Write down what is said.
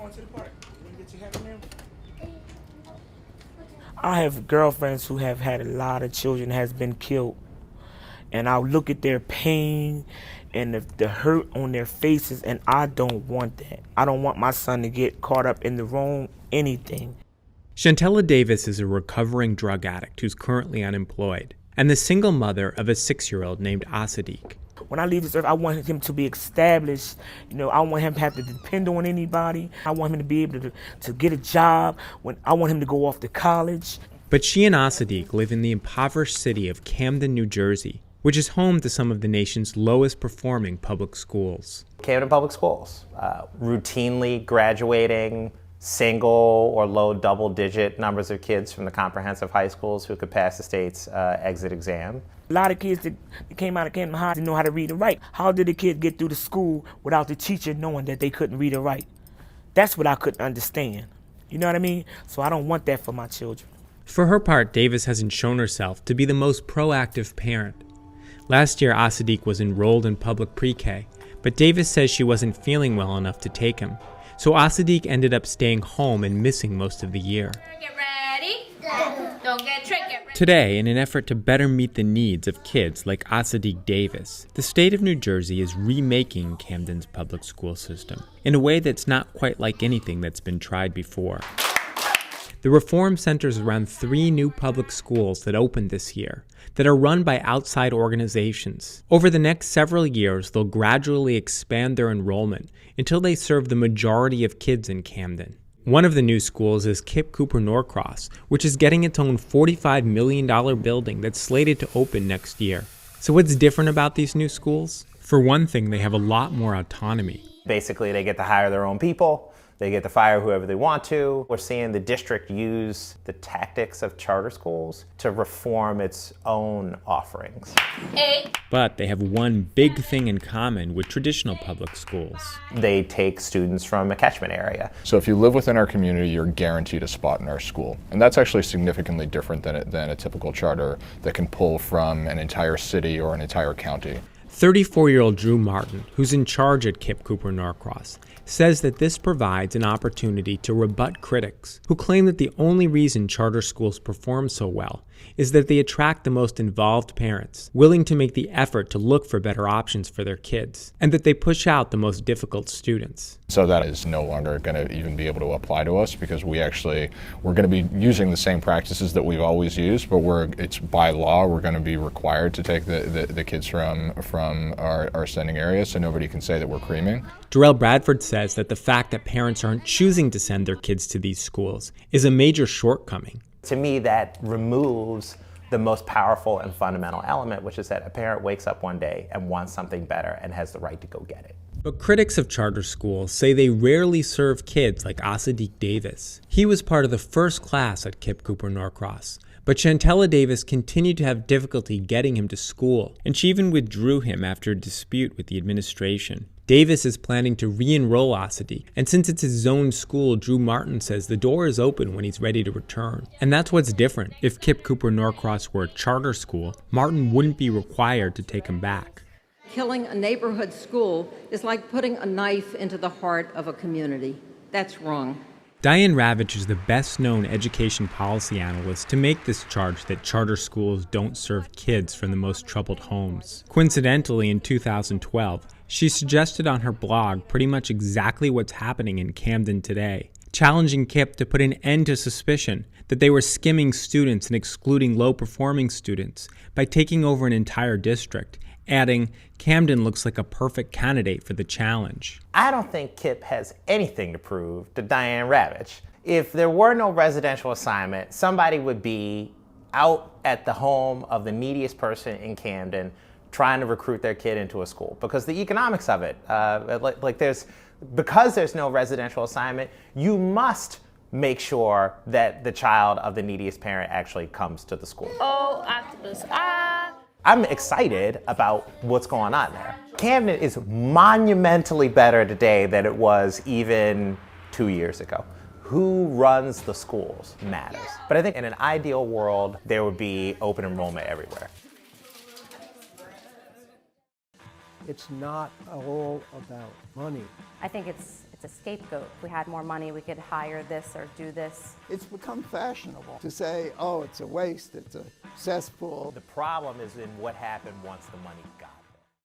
going to the park? You want to get your happy meal? I have girlfriends who have had a lot of children has been killed, and I'll look at their pain and the hurt on their faces, and I don't want that. I don't want my son to get caught up in the wrong anything. Shantella Davis is a recovering drug addict who's currently unemployed, and the single mother of a 6-year-old named As-Sidq. When I leave this earth, I want him to be established. I want him to have to depend on anybody. I want him to be able to get a job. I want him to go off to college. But she and As-Sidq live in the impoverished city of Camden, New Jersey, which is home to some of the nation's lowest performing public schools. Camden Public Schools, routinely graduating single or low double-digit numbers of kids from the comprehensive high schools who could pass the state's exit exam. A lot of kids that came out of Camden High didn't know how to read and write. How did a kid get through the school without the teacher knowing that they couldn't read or write? That's what I couldn't understand. You know what I mean? So I don't want that for my children. For her part, Davis hasn't shown herself to be the most proactive parent. Last year, As-Sidq was enrolled in public pre-K, but Davis says she wasn't feeling well enough to take him. So As-Sidq ended up staying home and missing most of the year. Get ready. Don't get tricked. Get ready. Today, in an effort to better meet the needs of kids like As-Sidq Davis, the state of New Jersey is remaking Camden's public school system in a way that's not quite like anything that's been tried before. The reform centers around 3 new public schools that opened this year that are run by outside organizations. Over the next several years, they'll gradually expand their enrollment until they serve the majority of kids in Camden. One of the new schools is Kip Cooper Norcross, which is getting its own $45 million building that's slated to open next year. So what's different about these new schools? For one thing, they have a lot more autonomy. Basically, they get to hire their own people. They get to fire whoever they want to. We're seeing the district use the tactics of charter schools to reform its own offerings. But they have one big thing in common with traditional public schools. They take students from a catchment area. So if you live within our community, you're guaranteed a spot in our school. And that's actually significantly different than a typical charter that can pull from an entire city or an entire county. 34-year-old Drew Martin, who's in charge at Kip Cooper Norcross, says that this provides an opportunity to rebut critics who claim that the only reason charter schools perform so well is that they attract the most involved parents, willing to make the effort to look for better options for their kids, and that they push out the most difficult students. So that is no longer going to even be able to apply to us because we're going to be using the same practices that we've always used, but it's by law, we're going to be required to take the kids from our sending area, so nobody can say that we're creaming. Darrell Bradford says that the fact that parents aren't choosing to send their kids to these schools is a major shortcoming. To me, that removes the most powerful and fundamental element, which is that a parent wakes up one day and wants something better and has the right to go get it. But critics of charter schools say they rarely serve kids like As-Sidq Davis. He was part of the first class at Kip Cooper Norcross, but Shantella Davis continued to have difficulty getting him to school, and she even withdrew him after a dispute with the administration. Davis is planning to re-enroll As-Sidq, and since it's his own school, Drew Martin says the door is open when he's ready to return. And that's what's different. If Kip Cooper Norcross were a charter school, Martin wouldn't be required to take him back. Killing a neighborhood school is like putting a knife into the heart of a community. That's wrong. Diane Ravitch is the best-known education policy analyst to make this charge that charter schools don't serve kids from the most troubled homes. Coincidentally, in 2012, she suggested on her blog pretty much exactly what's happening in Camden today, challenging KIPP to put an end to suspicion that they were skimming students and excluding low-performing students by taking over an entire district, adding, "Camden looks like a perfect candidate for the challenge." I don't think KIPP has anything to prove to Diane Ravitch. If there were no residential assignment, somebody would be out at the home of the neediest person in Camden trying to recruit their kid into a school, because the economics of it, because there's no residential assignment, you must make sure that the child of the neediest parent actually comes to the school. Oh, octopus. I'm excited about what's going on there. Camden is monumentally better today than it was even 2 years ago. Who runs the schools matters. But I think in an ideal world, there would be open enrollment everywhere. It's not all about money. I think it's a scapegoat. If we had more money, we could hire this or do this. It's become fashionable to say, oh, it's a waste, it's a cesspool. The problem is in what happened once the money